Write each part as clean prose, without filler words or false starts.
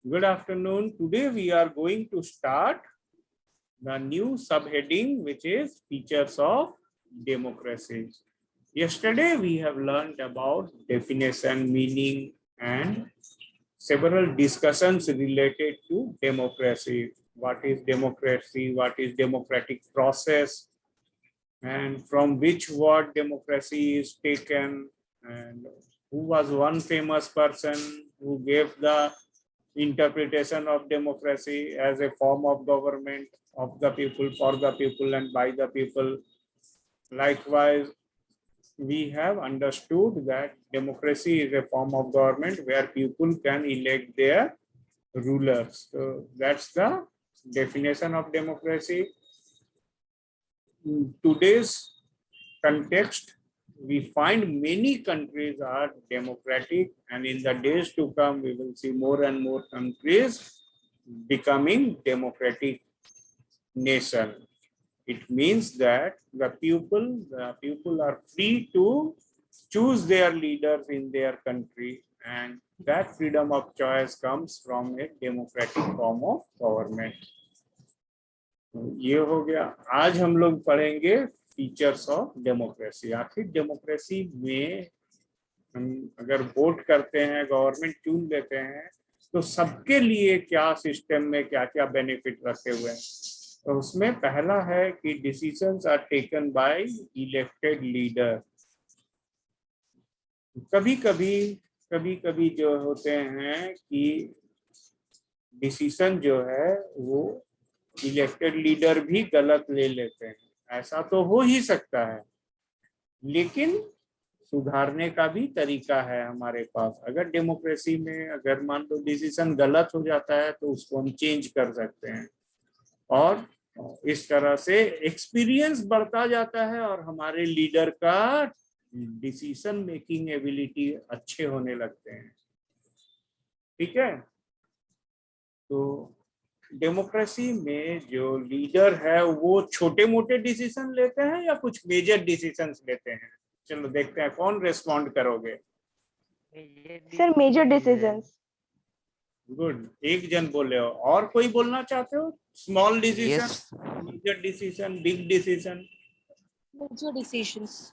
Good afternoon. Today we are going to start the new subheading, which is features of democracy. Yesterday we have learned about definition, meaning, and several discussions related to democracy. What is democracy? What is democratic process? And from which word democracy is taken? And who was one famous person who gave the interpretation of democracy as a form of government of the people, for the people, and by the people. Likewise, we have understood that democracy is a form of government where people can elect their rulers. So that's the definition of democracy. In today's context, we find many countries are democratic, and in the days to come, we will see more and more countries becoming democratic nation. It means that the people are free to choose their leaders in their country, and that freedom of choice comes from a democratic form of government. ये हो गया. आज हम लोग पढ़ेंगे features of democracy. आखिर democracy में हम अगर वोट करते हैं, गवर्नमेंट चुन लेते हैं, तो सबके लिए क्या सिस्टम में क्या क्या बेनिफिट रखे हुए हैं. तो उसमें पहला है कि decisions are taken by elected leader. कभी कभी जो होते हैं कि डिसीजन जो है वो इलेक्टेड लीडर भी गलत ले लेते हैं. ऐसा तो हो ही सकता है, लेकिन सुधारने का भी तरीका है हमारे पास. अगर डेमोक्रेसी में अगर मान लो डिसीजन गलत हो जाता है तो उसको हम चेंज कर सकते हैं, और इस तरह से एक्सपीरियंस बढ़ता जाता है और हमारे लीडर का डिसीजन मेकिंग एबिलिटी अच्छे होने लगते हैं. ठीक है. तो डेमोक्रेसी में जो लीडर है वो छोटे मोटे डिसीजन लेते हैं या कुछ मेजर डिसीजंस लेते हैं. चलो देखते हैं कौन रेस्पॉन्ड करोगे. Sir major decisions. गुड. एक जन बोले हो. और कोई बोलना चाहते हो? Small decision, major decision, big decision? Major decisions.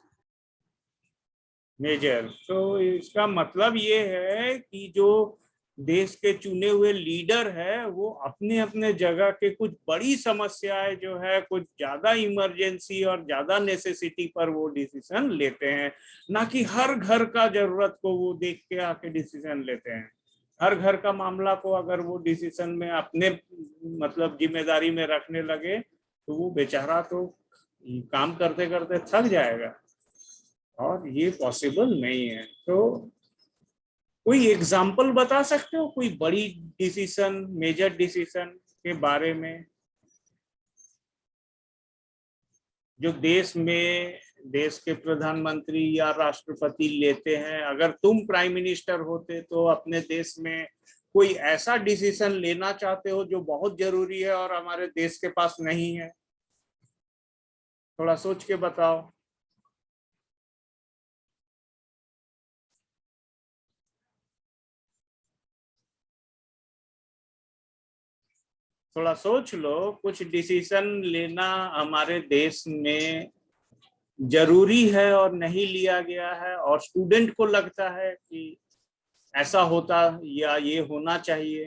Major. तो इसका मतलब ये है कि जो देश के चुने हुए लीडर है वो अपने अपने जगह के कुछ बड़ी समस्याएं जो है, कुछ ज्यादा इमरजेंसी और ज्यादा नेसेसिटी पर वो डिसीजन लेते हैं, ना कि हर घर का जरूरत को वो देख के आके डिसीजन लेते हैं. हर घर का मामला को अगर वो डिसीजन में अपने मतलब जिम्मेदारी में रखने लगे तो वो बेचारा तो काम करते करते थक जाएगा, और ये पॉसिबल नहीं है. तो कोई एग्जाम्पल बता सकते हो कोई बड़ी डिसीजन, मेजर डिसीजन के बारे में जो देश के प्रधानमंत्री या राष्ट्रपति लेते हैं? अगर तुम प्राइम मिनिस्टर होते तो अपने देश में कोई ऐसा डिसीजन लेना चाहते हो जो बहुत जरूरी है और हमारे देश के पास नहीं है? थोड़ा सोच के बताओ. थोड़ा सोच लो. कुछ डिसीजन लेना हमारे देश में जरूरी है और नहीं लिया गया है, और स्टूडेंट को लगता है कि ऐसा होता या ये होना चाहिए.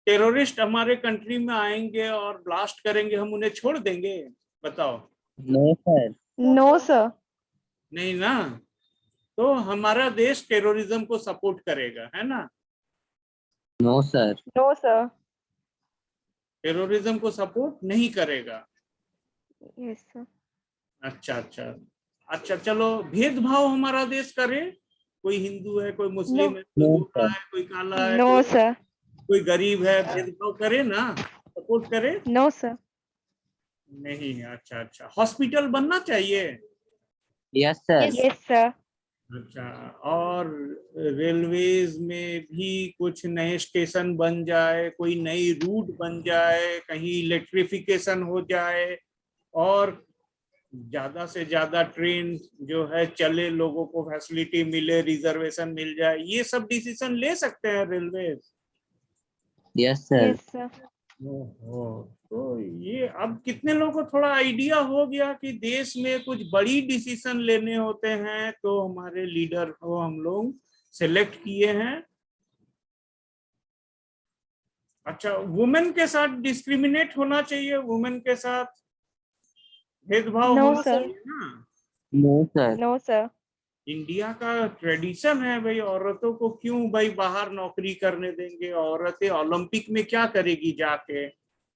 टेररिस्ट हमारे कंट्री में आएंगे और ब्लास्ट करेंगे, हम उन्हें छोड़ देंगे? बताओ. No sir. No sir. नहीं ना. तो हमारा देश टेररिज्म को सपोर्ट करेगा, है ना? No sir. No sir. Terrorism को सपोर्ट नहीं करेगा. Yes sir. अच्छा, चलो भेदभाव हमारा देश करे? कोई हिंदू है, कोई मुस्लिम है, कोई गोरा है, कोई काला है, नो सर. कोई गरीब है, भेदभाव करे ना? सपोर्ट करे? No sir. नहीं. अच्छा. हॉस्पिटल बनना चाहिए? Yes sir. Yes sir. अच्छा. और रेलवेज में भी कुछ नए स्टेशन बन जाए, कोई नई रूट बन जाए, कहीं इलेक्ट्रिफिकेशन हो जाए, और ज्यादा से ज्यादा ट्रेन जो है चले, लोगों को फैसिलिटी मिले, रिजर्वेशन मिल जाए, ये सब डिसीजन ले सकते हैं railway. Yes, sir. Yes, sir. ओहो, तो ये अब कितने लोगों को थोड़ा आइडिया हो गया कि देश में कुछ बड़ी डिसीजन लेने होते हैं तो हमारे लीडर को हम लोग सिलेक्ट किए हैं। अच्छा, वुमेन के साथ डिस्क्रिमिनेट होना चाहिए, वुमेन के साथ भेदभाव No, होना sir. चाहिए ना? No, sir. No, sir. India का ट्रेडिशन है भाई, औरतों को क्यों भाई बाहर नौकरी करने देंगे? औरतें ओलंपिक में क्या करेगी जाके?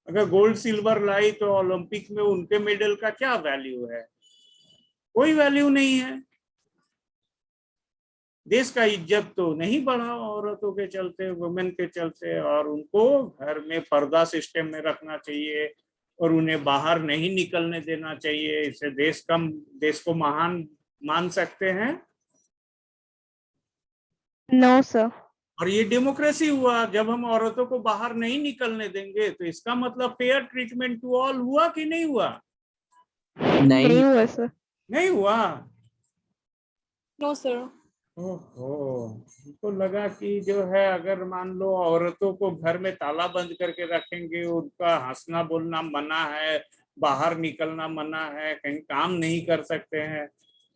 अगर गोल्ड सिल्वर लाई तो ओलंपिक में उनके मेडल का क्या वैल्यू है? कोई वैल्यू नहीं है। देश का इज्जत तो नहीं बढ़ा औरतों के चलते, वुमेन के चलते, और उनको घर में पर्दा सिस्टम में रखना चाहिए और उन्हें बाहर नहीं निकलने देना चाहिए। इससे देश को महान मान सकते हैं? No, sir. और ये डेमोक्रेसी हुआ जब हम औरतों को बाहर नहीं निकलने देंगे, तो इसका मतलब फेयर ट्रीटमेंट टू ऑल हुआ कि नहीं हुआ? नहीं हुआ, sir. नहीं हुआ। No, sir. ओहो, हमको लगा कि जो है अगर मान लो औरतों को घर में ताला बंद करके रखेंगे, उनका हंसना बोलना मना है, बाहर निकलना मना है, कहीं काम नहीं कर सकते हैं,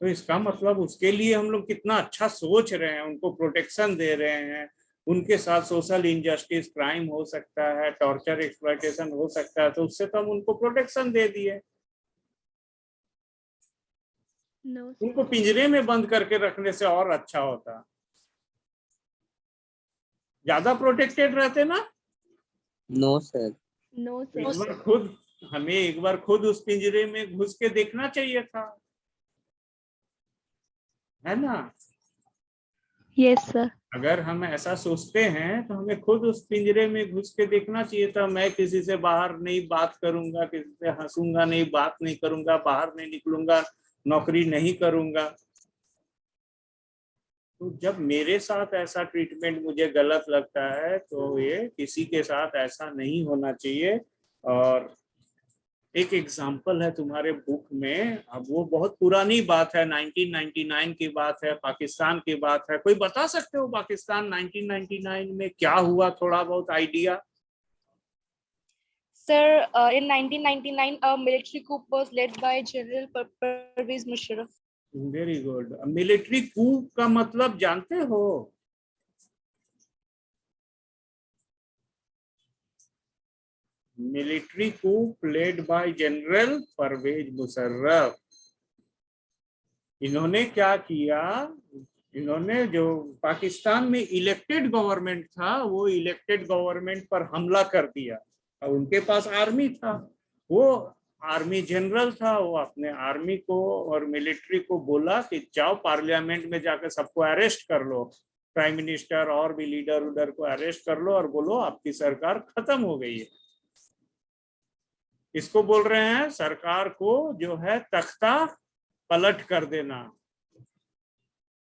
तो इसका मतलब उसके लिए हम लोग कितना अच्छा सोच रहे हैं, उनको प्रोटेक्शन दे रहे हैं। उनके साथ सोशल इनजस्टिस, क्राइम हो सकता है, टॉर्चर, एक्सप्लॉयटेशन हो सकता है, तो उससे तो हम उनको प्रोटेक्शन दे दिए। No, उनको पिंजरे में बंद करके रखने से और अच्छा होता, ज्यादा प्रोटेक्टेड रहते ना। No, sir. No, हमें एक बार खुद उस पिंजरे में घुस के देखना चाहिए था, है ना? Yes, sir. अगर हम ऐसा सोचते हैं तो हमें खुद उस पिंजरे में घुस के देखना चाहिए था। मैं किसी से बाहर नहीं बात करूंगा, किसी से हंसूंगा नहीं, बात नहीं करूंगा, बाहर नहीं निकलूंगा, नौकरी नहीं करूंगा। तो जब मेरे साथ ऐसा ट्रीटमेंट मुझे गलत लगता है तो ये किसी के साथ ऐसा नहीं होना चाहिए। और एक एग्जाम्पल है तुम्हारे बुक में, अब वो बहुत पुरानी बात है, 1999 की बात है, पाकिस्तान की बात है। कोई बता सकते हो पाकिस्तान 1999 में क्या हुआ? थोड़ा बहुत idea? Sir, in 1999, a military coup was led by General Pervez Musharraf. Very good. Military coup का मतलब जानते हो? Military coup led by General Pervez Musharraf. इन्होंने क्या किया? इन्होंने जो पाकिस्तान में इलेक्टेड गवर्नमेंट था, वो इलेक्टेड गवर्नमेंट पर हमला कर दिया। और उनके पास आर्मी था, वो आर्मी जनरल था, वो अपने आर्मी को और मिलिट्री को बोला कि जाओ पार्लियामेंट में जाकर सबको अरेस्ट कर लो, प्राइम मिनिस्टर और भी लीडर उधर को अरेस्ट कर लो और बोलो आपकी सरकार खत्म हो गई है। इसको बोल रहे हैं सरकार को जो है तख्ता पलट कर देना।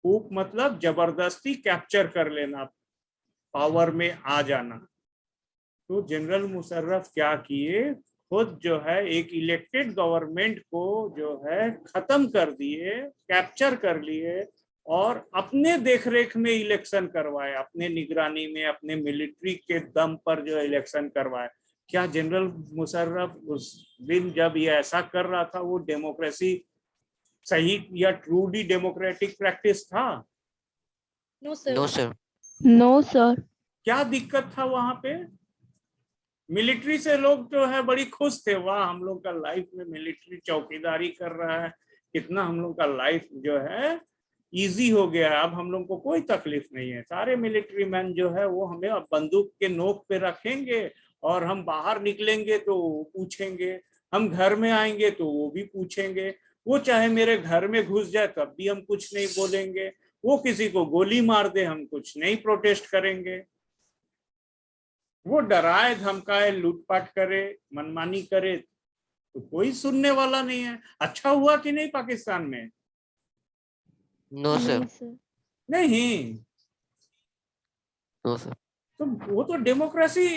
कूप मतलब जबरदस्ती कैप्चर कर लेना, पावर में आ जाना। तो जनरल मुशर्रफ क्या किए, खुद जो है एक इलेक्टेड गवर्नमेंट को जो है खत्म कर दिए, कैप्चर कर लिए और अपने देखरेख में इलेक्शन करवाए, अपने निगरानी में, अपने मिलिट्री के दम पर जो इलेक्शन करवाए। क्या जनरल मुशर्रफ उस दिन जब ये ऐसा कर रहा था वो डेमोक्रेसी सही या ट्रूली डेमोक्रेटिक प्रैक्टिस था? No, sir. No, sir. No, sir. क्या दिक्कत था वहां पे? मिलिट्री से लोग जो है बड़ी खुश थे, वाह हम लोग का लाइफ में मिलिट्री चौकीदारी कर रहा है, कितना हम लोग का लाइफ जो है इजी हो गया है, अब हम लोग को कोई तकलीफ नहीं है। सारे मिलिट्री मैन जो है वो हमें अब बंदूक के नोक पे रखेंगे और हम बाहर निकलेंगे तो पूछेंगे, हम घर में आएंगे तो वो भी पूछेंगे, वो चाहे मेरे घर में घुस जाए तब भी हम कुछ नहीं बोलेंगे, वो किसी को गोली मार दे हम कुछ नहीं प्रोटेस्ट करेंगे, वो डराए धमकाए लूटपाट करे मनमानी करे तो कोई सुनने वाला नहीं है। अच्छा हुआ कि नहीं पाकिस्तान में? No, sir. नहीं, sir. नहीं। No, sir. तो वो तो डेमोक्रेसी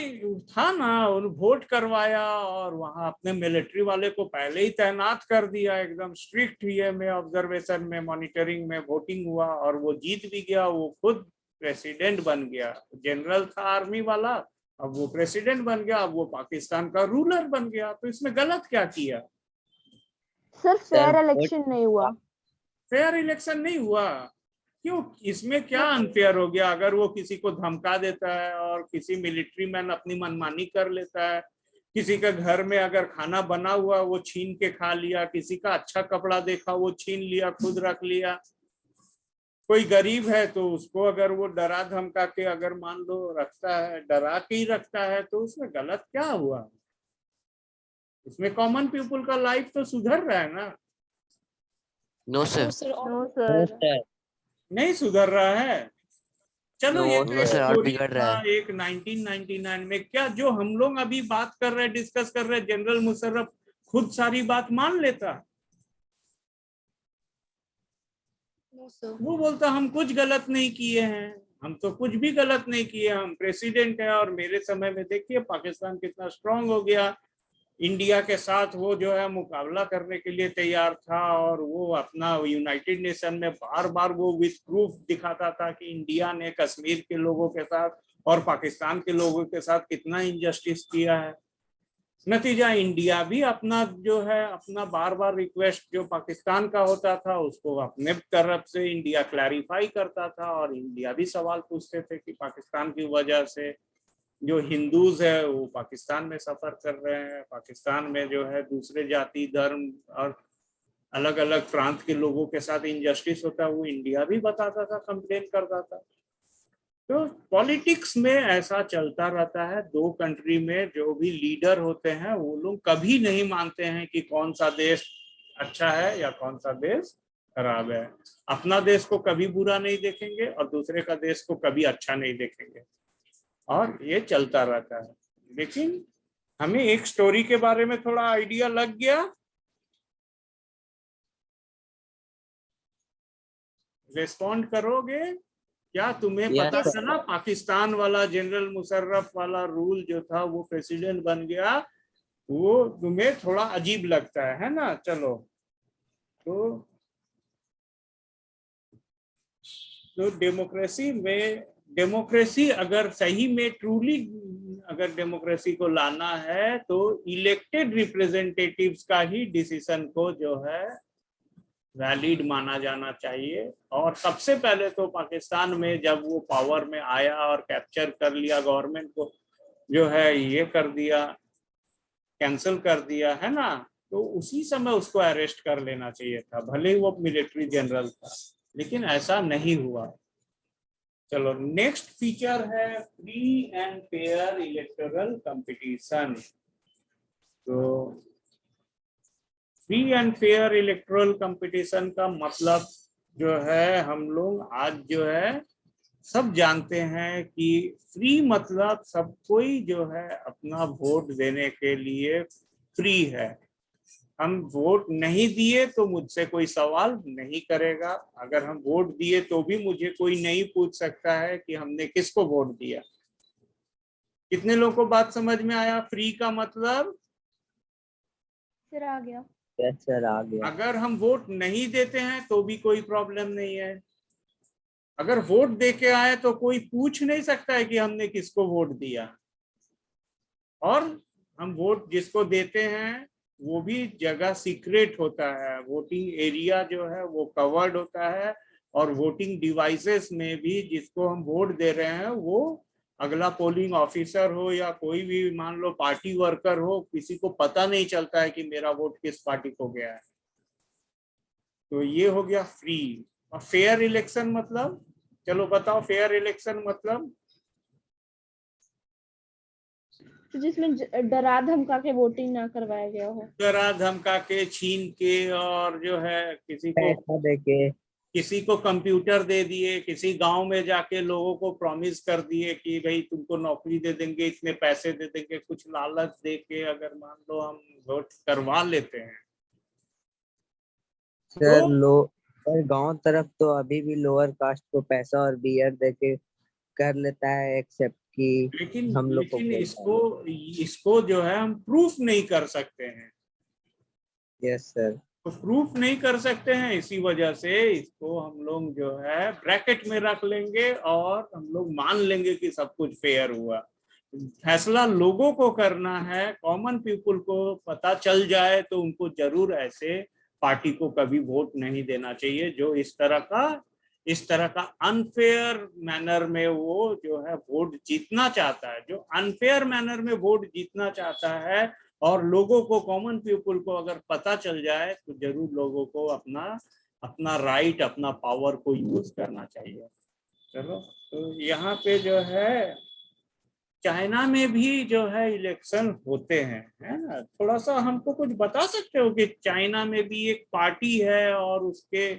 था ना, उन्होंने वोट करवाया और वहां अपने मिलिट्री वाले को पहले ही तैनात कर दिया, एकदम स्ट्रिक्ट वे में, ऑब्जर्वेशन में, मॉनिटरिंग में, वोटिंग हुआ और वो जीत भी गया, वो खुद प्रेसिडेंट बन गया। जनरल था आर्मी वाला, अब वो प्रेसिडेंट बन गया, अब वो पाकिस्तान का रूलर बन गया। तो इसमें गलत क्या किया? Sir sir fair vote election नहीं हुआ। फेयर इलेक्शन नहीं हुआ? क्यों? इसमें क्या अनफेयर हो गया? अगर वो किसी को धमका देता है और किसी मिलिट्री मैन अपनी मनमानी कर लेता है, किसी का घर में अगर खाना बना हुआ वो छीन के खा लिया, किसी का अच्छा कपड़ा देखा वो छीन लिया, खुद रख लिया, कोई गरीब है तो उसको अगर वो डरा धमका के अगर मान लो रखता है, डरा के ही रखता है, तो उसमें गलत क्या हुआ? इसमें कॉमन पीपल का लाइफ तो सुधर रहा है ना। No sir. No no sir. Sir. नहीं सुधर रहा है। चलो ये नो तो नो एक सर, और स्टोरी बिगड़ रहा था है। एक 1999 में। क्या जो हम लोग अभी बात कर रहे हैं, डिस्कस कर रहे हैं, जनरल मुशर्रफ खुद सारी बात मान लेता? No, sir. वो बोलता हम कुछ गलत नहीं किए हैं, हम तो कुछ भी गलत नहीं किए, हम प्रेसिडेंट हैं। और मेरे समय में देखिए पाकिस्तान कितना स्ट्रांग हो गया, इंडिया के साथ वो जो है मुकाबला करने के लिए तैयार था, और वो अपना यूनाइटेड नेशन में बार बार वो विद प्रूफ दिखाता था कि इंडिया ने कश्मीर के लोगों के साथ और पाकिस्तान के लोगों के साथ कितना इनजस्टिस किया है। नतीजा इंडिया भी अपना जो है अपना बार बार रिक्वेस्ट जो पाकिस्तान का होता था उसको अपने तरफ से इंडिया क्लैरिफाई करता था, और इंडिया भी सवाल पूछते थे कि पाकिस्तान की वजह से जो हिंदूज है वो पाकिस्तान में सफर कर रहे हैं, पाकिस्तान में जो है दूसरे जाति धर्म और अलग अलग प्रांत के लोगों के साथ इनजस्टिस होता है, वो इंडिया भी बताता था, कंप्लेन करता था। तो पॉलिटिक्स में ऐसा चलता रहता है। दो कंट्री में जो भी लीडर होते हैं वो लोग कभी नहीं मानते हैं कि कौन सा देश अच्छा है या कौन सा देश खराब है। अपना देश को कभी बुरा नहीं देखेंगे और दूसरे का देश को कभी अच्छा नहीं देखेंगे, और ये चलता रहता है। लेकिन हमें एक स्टोरी के बारे में थोड़ा आइडिया लग गया। रिस्पॉन्ड करोगे? क्या तुम्हें Yes, पता sir. चला पाकिस्तान वाला जनरल मुशर्रफ वाला रूल जो था वो प्रेसिडेंट बन गया, वो तुम्हें थोड़ा अजीब लगता है ना? चलो तो डेमोक्रेसी अगर सही में ट्रूली अगर डेमोक्रेसी को लाना है तो इलेक्टेड रिप्रेजेंटेटिव्स का ही डिसीजन को जो है वैलिड माना जाना चाहिए। और सबसे पहले तो पाकिस्तान में जब वो पावर में आया और कैप्चर कर लिया, गवर्नमेंट को जो है ये कर दिया, कैंसिल कर दिया है ना, तो उसी समय उसको अरेस्ट कर लेना चाहिए था, भले ही वो मिलिट्री जनरल था, लेकिन ऐसा नहीं हुआ। चलो नेक्स्ट फीचर है free and fair electoral competition. तो free and fair electoral competition का मतलब जो है हम लोग आज जो है सब जानते हैं कि फ्री मतलब सब कोई जो है अपना वोट देने के लिए फ्री है। हम वोट नहीं दिए तो मुझसे कोई सवाल नहीं करेगा, अगर हम वोट दिए तो भी मुझे कोई नहीं पूछ सकता है कि हमने किसको वोट दिया। कितने लोगों को बात समझ में आया? फ्री का मतलब सर आ गया। Yes, sir. आ गया। अगर हम वोट नहीं देते हैं तो भी कोई प्रॉब्लम नहीं है, अगर वोट दे के आए तो कोई पूछ नहीं सकता है कि हमने किसको वोट दिया। और हम वोट जिसको देते हैं वो भी जगह सीक्रेट होता है, वोटिंग एरिया जो है वो कवर्ड होता है, और वोटिंग डिवाइसेस में भी जिसको हम वोट दे रहे हैं वो अगला पोलिंग ऑफिसर हो या कोई भी मान लो पार्टी वर्कर हो, किसी को पता नहीं चलता है कि मेरा वोट किस पार्टी को गया है। तो ये हो गया फ्री। और फेयर इलेक्शन मतलब, चलो बताओ फेयर इलेक्शन मतलब? तो जिसमें डरा धमका के वोटिंग ना करवाया गया हो। डरा धमका के, छीन के, और जो है पैसा देके। किसी को कंप्यूटर दे दिए, किसी गांव में जाके लोगों को प्रॉमिस कर दिए कि भाई तुमको नौकरी दे देंगे, इतने पैसे दे देंगे, कुछ लालच दे के अगर मान लो हम वोट करवा लेते हैं सर तो पर गांव तरफ तो अभी भी लोअर कास्ट को पैसा और बियर देके कर लेता है एक्सेप्ट कि लेकिन हम लोग को लेकिन इसको जो है हम प्रूफ नहीं कर सकते हैं। Yes sir. तो प्रूफ नहीं कर सकते हैं, इसी वजह से इसको हम लोग जो है ब्रैकेट में रख लेंगे और हम लोग मान लेंगे कि सब कुछ फेयर हुआ। फैसला लोगों को करना है, कॉमन पीपुल को पता चल जाए तो उनको जरूर ऐसे पार्टी को कभी वोट नहीं देना चाहिए जो इस तरह का अनफेयर मैनर में वो जो है वोट जीतना चाहता है। जो अनफेयर मैनर में वोट जीतना चाहता है और लोगों को, कॉमन पीपुल को अगर पता चल जाए तो जरूर लोगों को अपना राइट, अपना पावर को यूज करना चाहिए। चलो, तो यहाँ पे जो है चाइना में भी जो है इलेक्शन होते हैं, है ना। थोड़ा सा हमको कुछ बता सकते हो कि चाइना में भी एक पार्टी है और उसके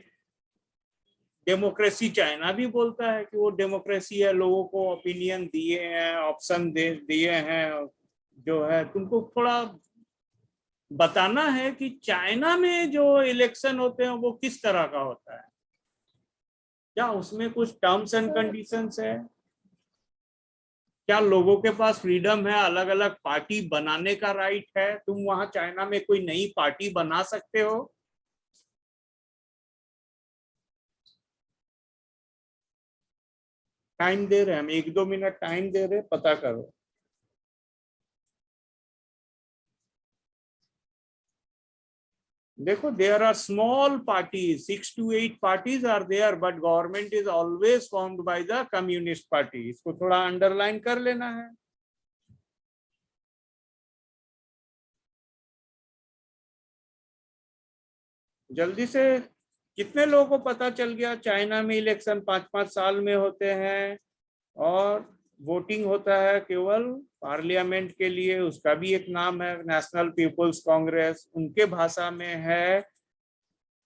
डेमोक्रेसी, चाइना भी बोलता है कि वो डेमोक्रेसी है, लोगों को ओपिनियन दिए हैं, ऑप्शन दिए हैं, जो है तुमको थोड़ा बताना है कि चाइना में जो इलेक्शन होते हैं वो किस तरह का होता है, क्या उसमें कुछ टर्म्स एंड कंडीशंस है, क्या लोगों के पास फ्रीडम है, अलग अलग पार्टी बनाने का राइट है, तुम वहां चाइना में कोई नई पार्टी बना सकते हो? टाइम दे रहे हैं हम, 1-2 मिनट टाइम दे रहे, पता करो। देखो, there are small parties, 6 to 8 parties are there, but government is always formed by the communist party. इसको थोड़ा अंडरलाइन कर लेना है। जल्दी से, कितने लोगों को पता चल गया चाइना में इलेक्शन 5-5 साल में होते हैं और वोटिंग होता है केवल पार्लियामेंट के लिए? उसका भी एक नाम है नेशनल पीपुल्स कांग्रेस, उनके भाषा में है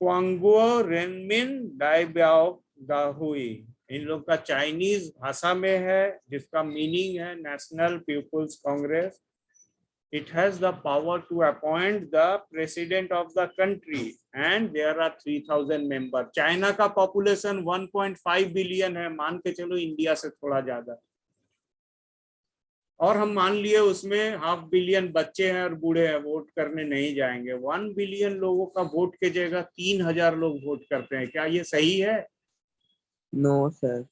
क्वांगुओ रेनमिन डाइब्याओ दाहुई। इन लोग का चाइनीज भाषा में है जिसका मीनिंग है National People's Congress. It has the power to appoint the president of the country and there are 3000 members. China का पॉपुलेशन 1.5 बिलियन है, मान के चलो इंडिया से थोड़ा ज्यादा, और हम मान लिए उसमें 500 मिलियन बच्चे हैं और बूढ़े हैं, वोट करने नहीं जाएंगे। 1 बिलियन लोगों का वोट की जगह 3000 लोग वोट करते हैं, क्या ये सही है? No sir.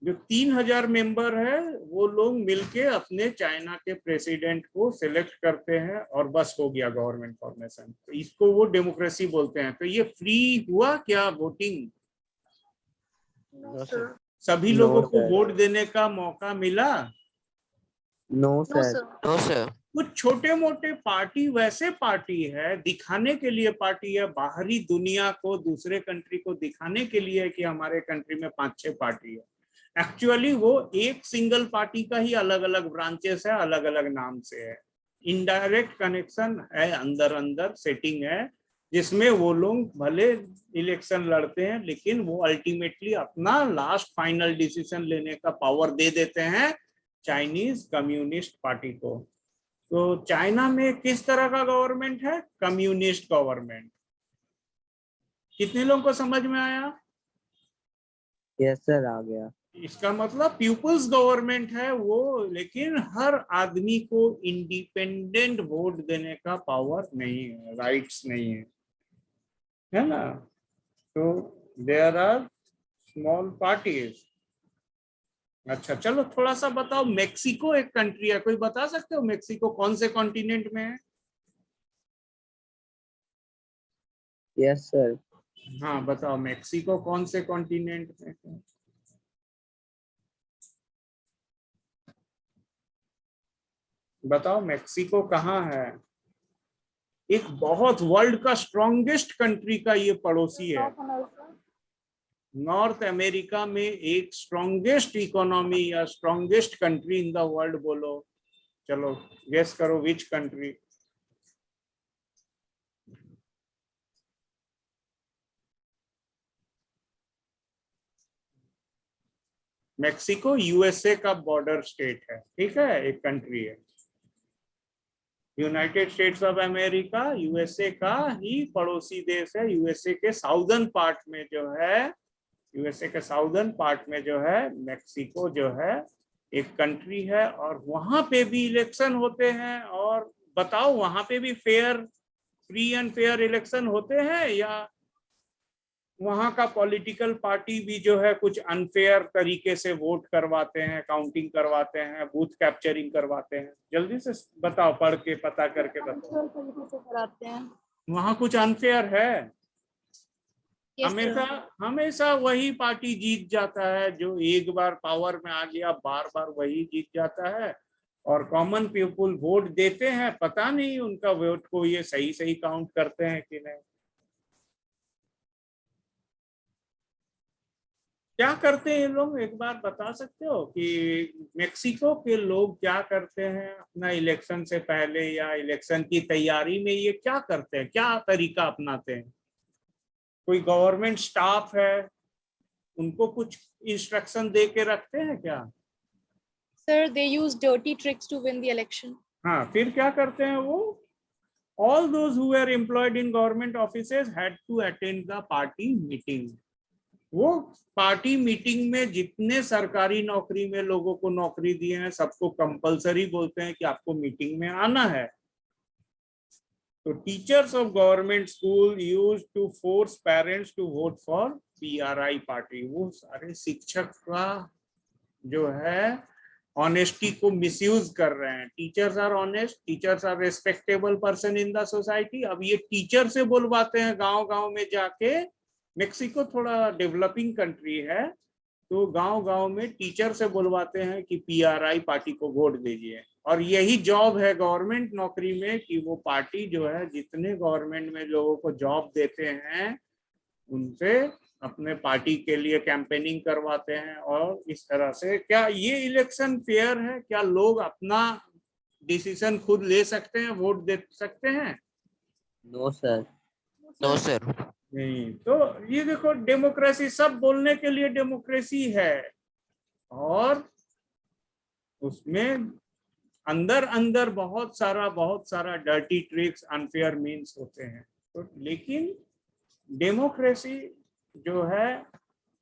जो 3000 मेंबर है वो लोग मिलके अपने चाइना के प्रेसिडेंट को सिलेक्ट करते हैं और बस हो गया गवर्नमेंट फॉर्मेशन। तो इसको वो डेमोक्रेसी बोलते हैं। तो ये फ्री हुआ क्या वोटिंग? No, sir. सभी No, लोगों को sir. वोट देने का मौका मिला? No sir. No, sir. कुछ छोटे मोटे पार्टी वैसे पार्टी है, दिखाने के लिए पार्टी है, बाहरी दुनिया को, दूसरे कंट्री को दिखाने के लिए कि हमारे कंट्री में 5-6 पार्टी है। एक्चुअली वो एक सिंगल पार्टी का ही अलग अलग ब्रांचेस है, अलग अलग नाम से है। इनडायरेक्ट कनेक्शन है, अंदर अंदर सेटिंग है, जिसमें वो लोग भले इलेक्शन लड़ते हैं लेकिन वो अल्टीमेटली अपना लास्ट फाइनल डिसीजन लेने का पावर दे देते हैं चाइनीज कम्युनिस्ट पार्टी को। तो चाइना में किस तरह का गवर्नमेंट है? Communist government. कितने लोगों को समझ में आया? यस सर, आ गया। इसका मतलब पीपुल्स गवर्नमेंट है वो, लेकिन हर आदमी को इंडिपेंडेंट वोट देने का पावर नहीं है, राइट्स नहीं है ना। तो देयर आर स्मॉल पार्टीज। अच्छा चलो, थोड़ा सा बताओ, मेक्सिको एक कंट्री है, कोई बता सकते हो मेक्सिको कौन से कॉन्टिनेंट में है? Yes sir. हाँ बताओ, मेक्सिको कौन से कॉन्टिनेंट में है? बताओ मेक्सिको कहाँ है? एक बहुत वर्ल्ड का स्ट्रॉन्गेस्ट कंट्री का ये पड़ोसी है। नॉर्थ अमेरिका में एक स्ट्रॉन्गेस्ट इकोनॉमी या strongest country in the world बोलो। चलो गेस करो, विच कंट्री? मेक्सिको यूएसए का बॉर्डर स्टेट है, ठीक है, एक कंट्री है। United states of America USA का ही पड़ोसी देश है। यूएसए के साउदर्न पार्ट में जो है, यूएसए के साउदर्न पार्ट में जो है मेक्सिको जो है एक कंट्री है और वहां पे भी इलेक्शन होते हैं, और बताओ वहां पे भी फ्री एंड फेयर इलेक्शन होते हैं, या वहां का पॉलिटिकल पार्टी भी जो है कुछ अनफेयर तरीके से वोट करवाते हैं, काउंटिंग करवाते हैं, बूथ कैप्चरिंग करवाते हैं? जल्दी से बताओ, पढ़ के पता करके बताओ। Unfair तरीके से कराते हैं। वहां कुछ अनफेयर है? Yes, हमेशा sir. हमेशा वही पार्टी जीत जाता है, जो एक बार पावर में आ गया बार बार वही जीत जाता है, और कॉमन पीपल वोट देते हैं, पता नहीं उनका वोट को ये सही सही काउंट करते हैं कि नहीं। क्या करते हैं ये लोग, एक बार बता सकते हो कि मेक्सिको के लोग क्या करते हैं अपना इलेक्शन से पहले या इलेक्शन की तैयारी में? ये क्या करते हैं, क्या तरीका अपनाते हैं? कोई गवर्नमेंट स्टाफ है, उनको कुछ इंस्ट्रक्शन दे के रखते हैं क्या? Sir, they use dirty tricks to win the election. हाँ, फिर क्या करते हैं वो? All those who were employed in government offices had to attend the party meeting. वो पार्टी मीटिंग में जितने सरकारी नौकरी में लोगों को नौकरी दिए हैं सबको कंपलसरी बोलते हैं कि आपको मीटिंग में आना है। तो teachers of government school use to force parents to vote for PRI party. वो सारे शिक्षक का जो है ऑनेस्टी को मिसयूज कर रहे हैं। Teachers are honest, teachers are respectable person in the society. अब ये टीचर से बुलवाते हैं गांव गांव में जाके। मेक्सिको थोड़ा डेवलपिंग कंट्री है, तो गांव गांव में टीचर से बुलवाते हैं कि PRI पार्टी को वोट दीजिए। और यही जॉब है गवर्नमेंट नौकरी में कि वो पार्टी जो है जितने गवर्नमेंट में लोगों को जॉब देते हैं उनसे अपने पार्टी के लिए कैंपेनिंग करवाते हैं। और इस तरह से क्या ये इलेक्शन फेयर है? क्या लोग अपना डिसीजन खुद ले सकते हैं, वोट दे सकते हैं? No sir. No, sir. नहीं। तो ये देखो, डेमोक्रेसी, सब बोलने के लिए डेमोक्रेसी है, और उसमें अंदर अंदर बहुत सारा डर्टी ट्रिक्स, अनफेयर मीन्स होते हैं। तो लेकिन डेमोक्रेसी जो है,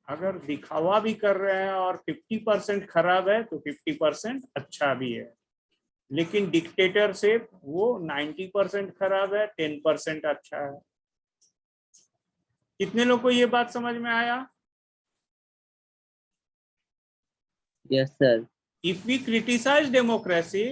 अगर दिखावा भी कर रहे हैं और 50% खराब है तो 50% अच्छा भी है। लेकिन डिक्टेटरशिप वो 90% खराब है, 10% अच्छा है। कितने लोग को ये बात समझ में आया? Yes sir. If we criticize democracy,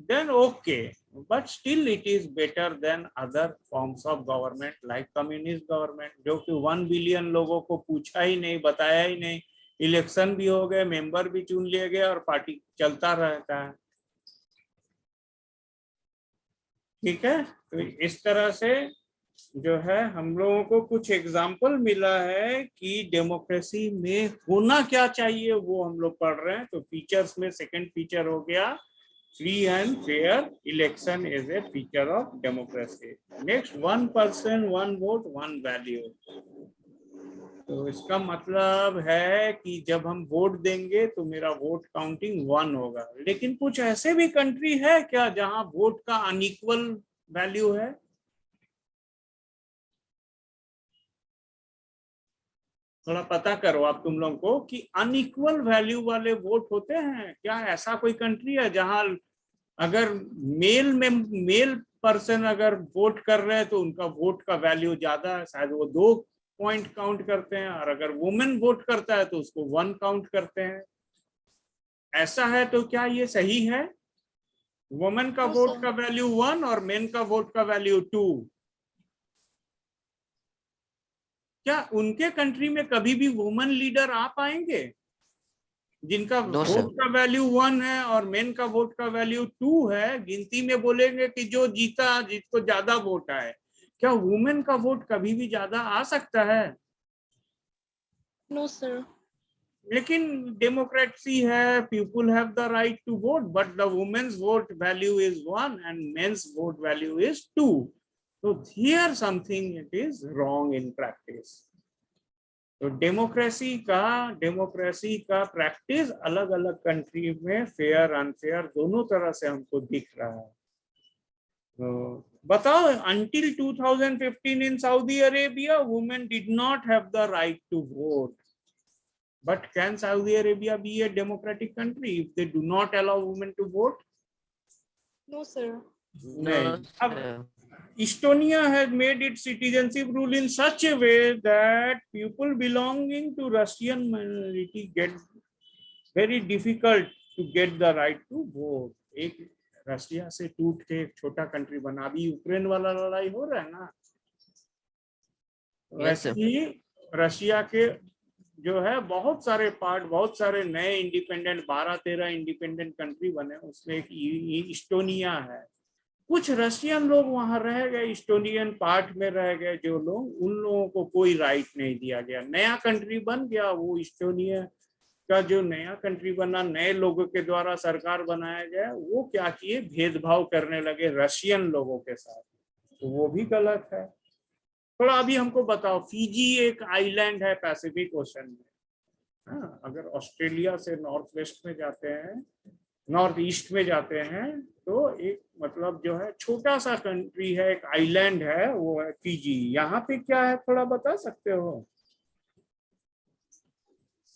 then okay, but still it is better than other forms of government like communist government, जो कि 1 बिलियन लोगों को पूछा ही नहीं, बताया ही नहीं, इलेक्शन भी हो गए, मेंबर भी चुन लिए गए और पार्टी चलता रहता है। ठीक है, तो इस तरह से जो है हम लोगों को कुछ एग्जाम्पल मिला है कि डेमोक्रेसी में होना क्या चाहिए, वो हम लोग पढ़ रहे हैं। तो फीचर्स में सेकंड फीचर हो गया free and fair election is a feature of democracy. Next, 1 person 1 vote 1 value. तो इसका मतलब है कि जब हम वोट देंगे तो मेरा वोट काउंटिंग 1 होगा। लेकिन कुछ ऐसे भी कंट्री है क्या जहां वोट का अनइक्वल वैल्यू है? थोड़ा पता करो आप तुम लोगों को कि अनइक्वल वैल्यू वाले वोट होते हैं क्या? ऐसा कोई कंट्री है जहां अगर मेल पर्सन अगर वोट कर रहे हैं तो उनका वोट का वैल्यू ज्यादा है, शायद वो 2 पॉइंट काउंट करते हैं, और अगर वुमेन वोट करता है तो उसको 1 काउंट करते हैं। ऐसा है तो क्या ये सही है? वुमेन का वोट का वैल्यू 1 और मेन का वोट का वैल्यू 2। क्या उनके कंट्री में कभी भी वुमेन लीडर आ पाएंगे जिनका No, sir. वोट का वैल्यू 1 है और मेन का वोट का वैल्यू 2 है? गिनती में बोलेंगे कि जो जीता, जिसको ज्यादा वोट आए। क्या वुमेन का वोट कभी भी ज्यादा आ सकता है? No, sir. लेकिन डेमोक्रेसी है, people have the right to vote, but the women's vote value is 1 and men's vote value is 2। तो here something it is wrong in practice. तो डेमोक्रेसी का प्रैक्टिस अलग अलग कंट्री में फेयर अनफेयर दोनों तरह से हमको दिख रहा है। तो बताओ, until 2015 in Saudi Arabia, women did not have the right to vote. But can Saudi Arabia be a democratic country if they do not allow women to vote? No, sir. नहीं. No, अब sir. Estonia has made its citizenship rule in such a way that people belonging to Russian minority get very difficult to get the right to vote. एक Russia से टूट के एक छोटा country बना. अभी यूक्रेन वाला लड़ाई हो रहा है ना, Yes, sir. वैसे ही रशिया के जो है बहुत सारे पार्ट, बहुत सारे नए इंडिपेंडेंट 12-13 इंडिपेंडेंट कंट्री बने, उसमें एक इस्टोनिया है. कुछ रशियन लोग वहां रह गए, इस्टोनियन पार्ट में रह गए जो लोग, उन लोगों को कोई राइट नहीं दिया गया. नया कंट्री बन गया, वो इस्टोनिया का जो नया कंट्री बना, नए लोगों के द्वारा सरकार बनाया गया, वो क्या किए, भेदभाव करने लगे रशियन लोगों के साथ. तो वो भी गलत है. थोड़ा अभी हमको बताओ, फिजी एक आइलैंड है पैसिफिक ओशन में. हाँ, अगर ऑस्ट्रेलिया से नॉर्थ वेस्ट में जाते हैं, नॉर्थ ईस्ट में जाते हैं, तो एक मतलब जो है छोटा सा कंट्री है, एक आइलैंड है, वो है फिजी. यहाँ पे क्या है, थोड़ा बता सकते हो?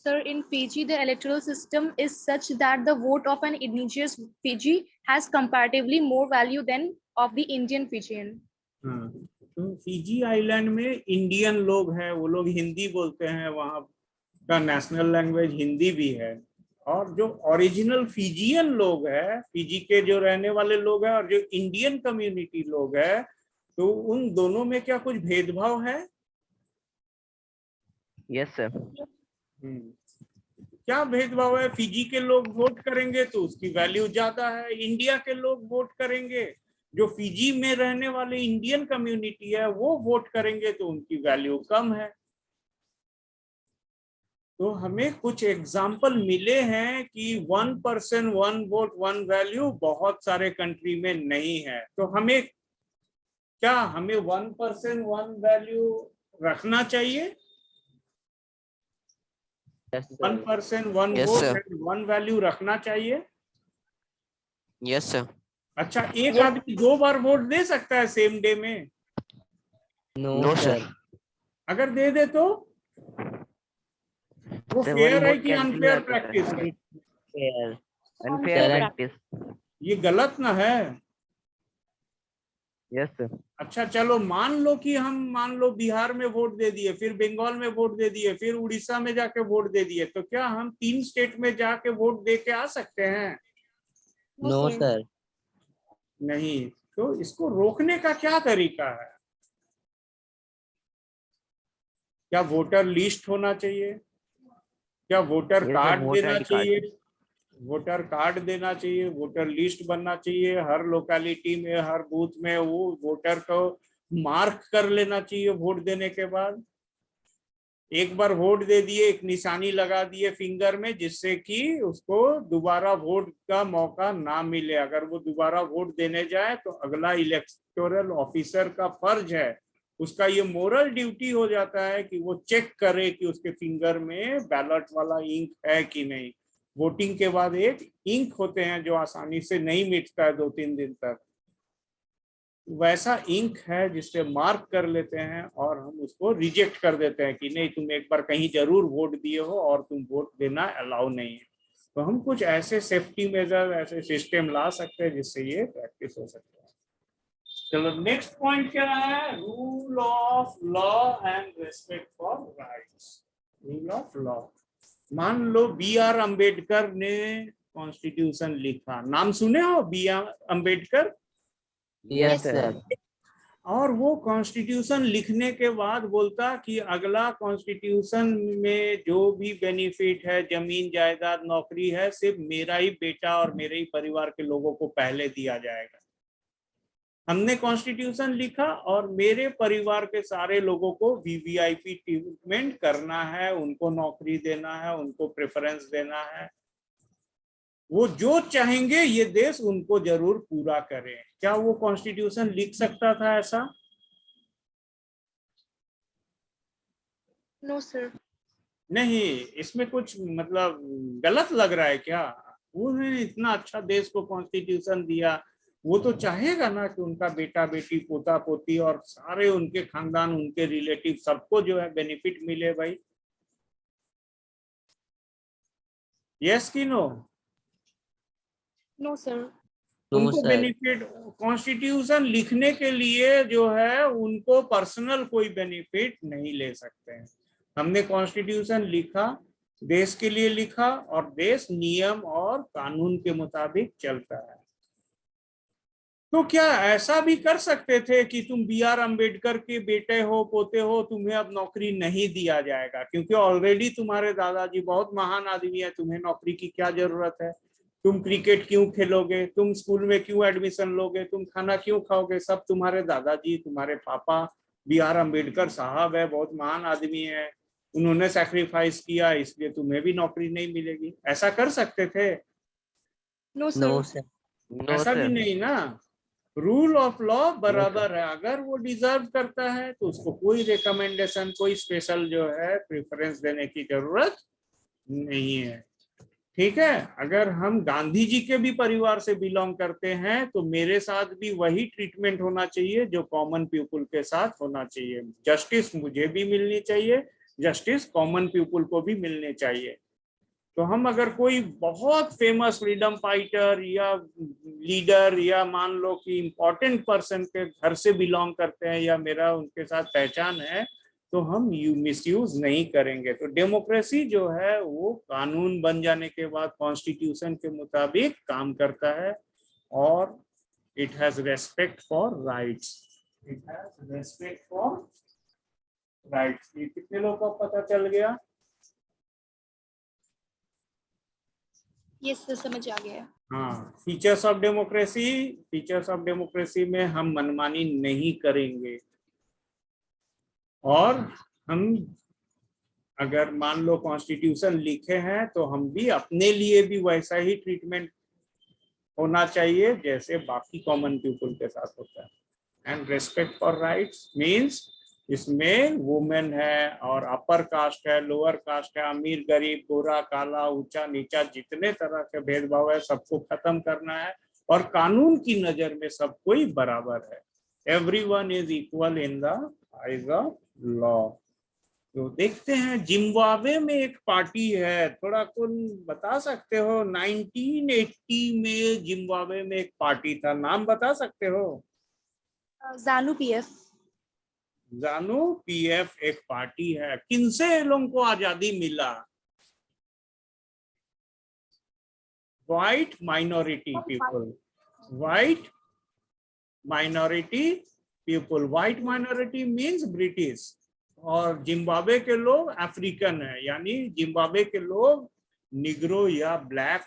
Sir, in Fiji, the electoral system is such that the vote of an indigenous Fiji has comparatively more value than of the Indian Fijian. हाँ, तो फिजी आइलैंड में इंडियन लोग हैं, वो लोग हिंदी बोलते हैं, वहाँ का नेशनल लैंग्वेज हिंदी भी है. और जो ओरिजिनल फिजियन लोग हैं, फिजी के जो रहने वाले लोग हैं, और जो इंडियन कम्युनिटी लोग हैं, तो उन दोनों में क्या कुछ भेदभाव है? Yes, sir. क्या भेदभाव है? फिजी के लोग वोट करेंगे तो उसकी वैल्यू ज्यादा है, इंडिया के लोग वोट करेंगे, जो फिजी में रहने वाले इंडियन कम्युनिटी है वो वोट करेंगे तो उनकी वैल्यू कम है. तो हमें कुछ एग्जाम्पल मिले हैं कि 1% 1 वोट 1 वैल्यू बहुत सारे कंट्री में नहीं है. तो हमें 1% 1 वैल्यू रखना चाहिए? Yes, sir. 1% 1 Yes, vote sir. And 1 value रखना चाहिए. Yes, sir. अच्छा, एक आदमी 2 बार वोट दे सकता है सेम डे में? No, No, sir. sir. अगर दे दे तो वो Sir, फेयर one है vote कि cancel हो अनफेयर जाता है. प्रैक्टिस है? Fair. Unfair Unfair practice. practice. ये गलत ना है. Yes, sir. अच्छा चलो, मान लो बिहार में वोट दे दिए, फिर बंगाल में वोट दे दिए, फिर उड़ीसा में जाके वोट दे दिए, तो क्या हम 3 स्टेट में जाके वोट दे के आ सकते हैं? No, sir. नहीं. तो इसको रोकने का क्या तरीका है? क्या वोटर लिस्ट होना चाहिए? क्या voter Yes, sir, card voter देना ID card. चाहिए? वोटर कार्ड देना चाहिए, वोटर लिस्ट बनना चाहिए, हर लोकेलिटी में, हर बूथ में वो वोटर को मार्क कर लेना चाहिए वोट देने के बाद. एक बार वोट दे दिए, एक निशानी लगा दिए फिंगर में, जिससे कि उसको दोबारा वोट का मौका ना मिले. अगर वो दोबारा वोट देने जाए तो अगला इलेक्टोरल ऑफिसर का फर्ज है, उसका ये मोरल ड्यूटी हो जाता है कि वो चेक करे कि उसके फिंगर में बैलेट वाला इंक है कि नहीं. वोटिंग के बाद एक इंक होते हैं जो आसानी से नहीं मिटता है 2-3 दिन तक, वैसा इंक है जिससे मार्क कर लेते हैं और हम उसको रिजेक्ट कर देते हैं कि नहीं, तुम एक बार कहीं जरूर वोट दिए हो और तुम वोट देना अलाउ नहीं है. तो हम कुछ ऐसे सेफ्टी मेजर, ऐसे सिस्टम ला सकते हैं जिससे ये प्रैक्टिस हो सकता है. चलो नेक्स्ट पॉइंट क्या है? Rule of law and respect for rights. Rule of law. मान लो बी आर अम्बेडकर ने कॉन्स्टिट्यूशन लिखा. नाम सुने हो B R Ambedkar? Yes, sir. और वो कॉन्स्टिट्यूशन लिखने के बाद बोलता कि अगला कॉन्स्टिट्यूशन में जो भी बेनिफिट है, जमीन जायदाद नौकरी है, सिर्फ मेरा ही बेटा और मेरे ही परिवार के लोगों को पहले दिया जाएगा. हमने कॉन्स्टिट्यूशन लिखा और मेरे परिवार के सारे लोगों को वीवीआईपी ट्रीटमेंट करना है, उनको नौकरी देना है, उनको प्रेफरेंस देना है, वो जो चाहेंगे ये देश उनको जरूर पूरा करें. क्या वो कॉन्स्टिट्यूशन लिख सकता था ऐसा? No, sir. नहीं. इसमें कुछ मतलब गलत लग रहा है क्या? उन्होंने इतना अच्छा देश को कॉन्स्टिट्यूशन दिया, वो तो चाहेगा ना कि उनका बेटा बेटी पोता पोती और सारे उनके खानदान, उनके रिलेटिव सबको जो है बेनिफिट मिले. भाई यस कि नो? No, sir. No, उनको sir. बेनिफिट, कॉन्स्टिट्यूशन लिखने के लिए जो है उनको पर्सनल कोई बेनिफिट नहीं ले सकते हैं। हमने कॉन्स्टिट्यूशन लिखा, देश के लिए लिखा, और देश नियम और कानून के मुताबिक चलता है। तो क्या ऐसा भी कर सकते थे कि तुम B.R. अम्बेडकर के बेटे हो, पोते हो, तुम्हें अब नौकरी नहीं दिया जाएगा क्योंकि ऑलरेडी तुम्हारे दादाजी बहुत महान आदमी है, तुम्हें नौकरी की क्या जरूरत है? तुम क्रिकेट क्यों खेलोगे, तुम स्कूल में क्यों एडमिशन लोगे, तुम खाना क्यों खाओगे? सब तुम्हारे दादाजी, तुम्हारे पापा B.R. अम्बेडकर साहब है, बहुत महान आदमी है, उन्होंने सैक्रिफाइस किया, इसलिए तुम्हें भी नौकरी नहीं मिलेगी। ऐसा कर सकते थे? No, sir. No, sir. No, ऐसा भी sir. नहीं ना। रूल ऑफ लॉ No, बराबर है, अगर वो डिजर्व करता है तो उसको कोई रिकमेंडेशन, कोई स्पेशल जो है प्रेफरेंस देने की जरूरत नहीं है। ठीक है, अगर हम गांधी जी के भी परिवार से बिलोंग करते हैं तो मेरे साथ भी वही ट्रीटमेंट होना चाहिए जो कॉमन पीपल के साथ होना चाहिए। जस्टिस मुझे भी मिलनी चाहिए, जस्टिस कॉमन पीपल को भी मिलने चाहिए। तो हम अगर कोई बहुत फेमस फ्रीडम फाइटर या लीडर या मान लो कि इम्पोर्टेंट पर्सन के घर से बिलोंग करते हैं या मेरा उनके साथ पहचान है, तो हम मिसयूज नहीं करेंगे। तो डेमोक्रेसी जो है वो कानून बन जाने के बाद कॉन्स्टिट्यूशन के मुताबिक काम करता है, और it has respect for rights, it has respect for rights. ये कितने लोगों को पता चल गया? Yes, sir. समझ आ गया। हाँ, features of democracy, features of democracy में हम मनमानी नहीं करेंगे, और हम अगर मान लो कॉन्स्टिट्यूशन लिखे हैं तो हम भी अपने लिए भी वैसा ही ट्रीटमेंट होना चाहिए जैसे बाकी कॉमन पीपल के साथ होता है। And respect for rights means इसमें वुमेन है और अपर कास्ट है, लोअर कास्ट है, अमीर गरीब, गोरा काला, ऊंचा नीचा, जितने तरह के भेदभाव है सबको खत्म करना है, और कानून की नजर में सब कोई बराबर है। Everyone is equal in the eyes of law. तो देखते हैं, जिम्बाब्वे में एक पार्टी है, थोड़ा कौन बता सकते हो? 1980 में जिम्बाब्वे में एक पार्टी था, नाम बता सकते हो? ZANU PF. जानू PF एक पार्टी है। किनसे ये लोगों को आजादी मिला? White minority people, white minority people. White minority means British, और जिम्बाब्वे के लोग अफ्रीकन है, यानी जिम्बाब्वे के लोग निग्रो या ब्लैक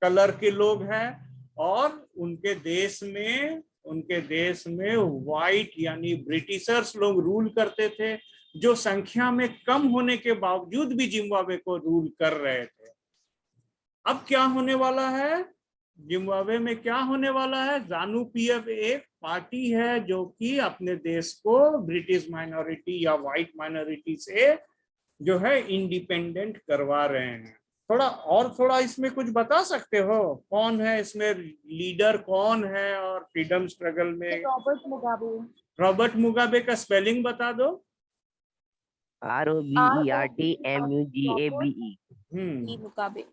कलर के लोग हैं, और उनके देश में व्हाइट यानी ब्रिटिशर्स लोग रूल करते थे, जो संख्या में कम होने के बावजूद भी जिम्बाब्वे को रूल कर रहे थे। अब क्या होने वाला है जिम्बाब्वे में? क्या होने वाला है? जानू PF एक पार्टी है जो कि अपने देश को ब्रिटिश माइनॉरिटी या व्हाइट माइनॉरिटी से जो है इंडिपेंडेंट करवा रहे हैं। थोड़ा इसमें कुछ बता सकते हो? कौन है इसमें लीडर, कौन है? और फ्रीडम स्ट्रगल में Robert Mugabe. रॉबर्ट मुगाबे का स्पेलिंग बता दो। ROBERTMUGABE. Mugabe.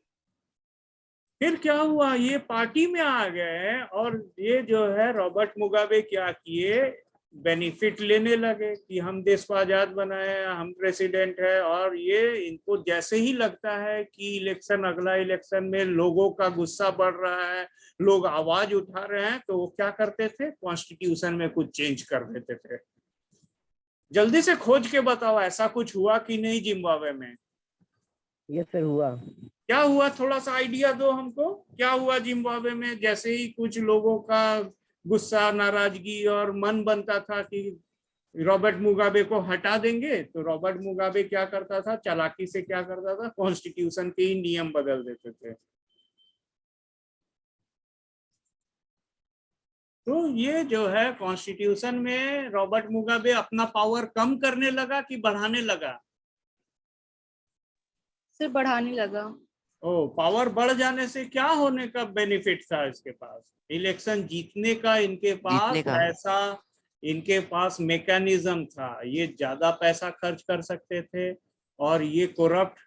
फिर क्या हुआ? ये पार्टी में आ गए, और ये जो है रॉबर्ट मुगाबे क्या किए, बेनिफिट लेने लगे कि हम देश को आजाद बनाए, हम प्रेसिडेंट है, और ये इनको जैसे ही लगता है कि अगला इलेक्शन में लोगों का गुस्सा बढ़ रहा है, लोग आवाज उठा रहे हैं, तो वो क्या करते थे? कॉन्स्टिट्यूशन में कुछ चेंज कर देते थे। जल्दी से खोज के बताओ, ऐसा कुछ हुआ कि नहीं जिम्बाब्वे में? यस सर, हुआ। क्या हुआ? थोड़ा सा आइडिया दो हमको, क्या हुआ जिम्बाब्वे में? जैसे ही कुछ लोगों का गुस्सा, नाराजगी और मन बनता था कि रॉबर्ट मुगाबे को हटा देंगे, तो रॉबर्ट मुगाबे क्या करता था? चालाकी से क्या करता था? कॉन्स्टिट्यूशन के ही नियम बदल देते थे। तो ये जो है कॉन्स्टिट्यूशन में रॉबर्ट मुगाबे अपना पावर कम करने लगा कि बढ़ाने लगा? सिर्फ बढ़ाने लगा। ओ, पावर बढ़ जाने से क्या होने का बेनिफिट था इसके पास? इलेक्शन जीतने का इनके पास जीतने का। पैसा, इनके पास मैकेनिज्म था, ये ज्यादा पैसा खर्च कर सकते थे, और ये करप्ट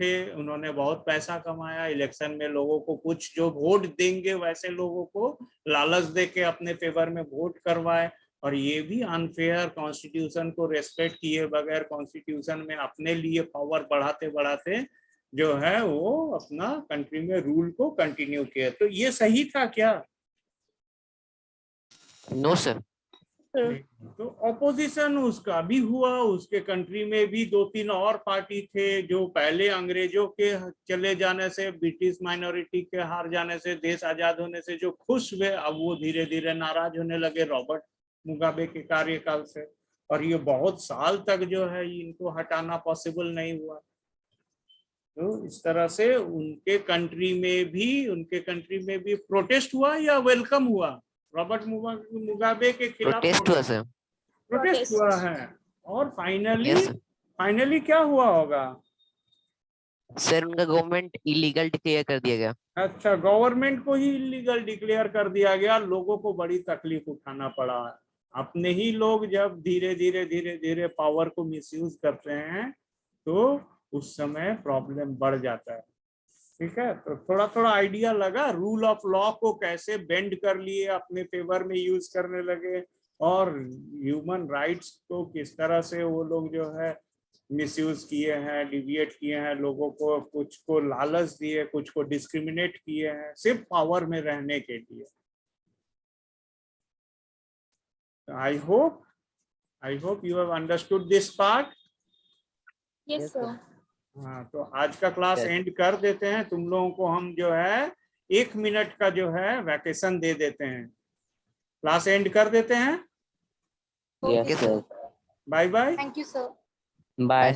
थे, उन्होंने बहुत पैसा कमाया इलेक्शन में, लोगों को कुछ जो वोट देंगे वैसे लोगों को लालच दे के अपने फेवर में वोट करवाए, और ये भी अनफेयर, कॉन्स्टिट्यूशन को रेस्पेक्ट किए बगैर कॉन्स्टिट्यूशन में अपने लिए पावर बढ़ाते बढ़ाते जो है वो अपना कंट्री में रूल को कंटिन्यू किया। तो ये सही था क्या? No sir. तो ऑपोजिशन उसका भी हुआ, उसके कंट्री में भी 2-3 और पार्टी थे जो पहले अंग्रेजों के चले जाने से, ब्रिटिश माइनॉरिटी के हार जाने से, देश आजाद होने से जो खुश हुए, अब वो धीरे धीरे नाराज होने लगे रॉबर्ट मुगाबे के कार्यकाल से, और ये बहुत साल तक जो है इनको हटाना पॉसिबल नहीं हुआ। तो इस तरह से उनके कंट्री में भी प्रोटेस्ट हुआ या वेलकम हुआ? रॉबर्ट मुगाबे के खिलाफ प्रोटेस्ट हुआ सर। प्रोटेस्ट हुआ है, और यस सर। फाइनली क्या हुआ होगा? सर उनका गवर्नमेंट इलीगल डिक्लेयर कर दिया गया। अच्छा, गवर्नमेंट को ही इलीगल डिक्लेयर कर दिया गया, लोगों को बड़ी तकलीफ उठाना पड़ा। अपने ही लोग जब धीरे धीरे पावर को मिसयूज करते हैं तो उस समय प्रॉब्लम बढ़ जाता है। ठीक है, तो थोड़ा थोड़ा आइडिया लगा, रूल ऑफ लॉ को कैसे बेंड कर लिए, अपने फेवर में यूज करने लगे, और ह्यूमन राइट्स को किस तरह से वो लोग जो है मिसयूज किए हैं, डिविएट किए हैं, लोगों को कुछ को लालच दिए, कुछ को डिस्क्रिमिनेट किए हैं सिर्फ पावर में रहने के लिए। I hope you have understood this part. Yes, sir. हाँ, तो आज का क्लास Yes. एंड कर देते हैं। तुम लोगों को हम जो है 1 मिनट का जो है वैकेशन दे देते हैं, क्लास एंड कर देते हैं। Yes sir. Bye bye. Thank you, sir. Bye.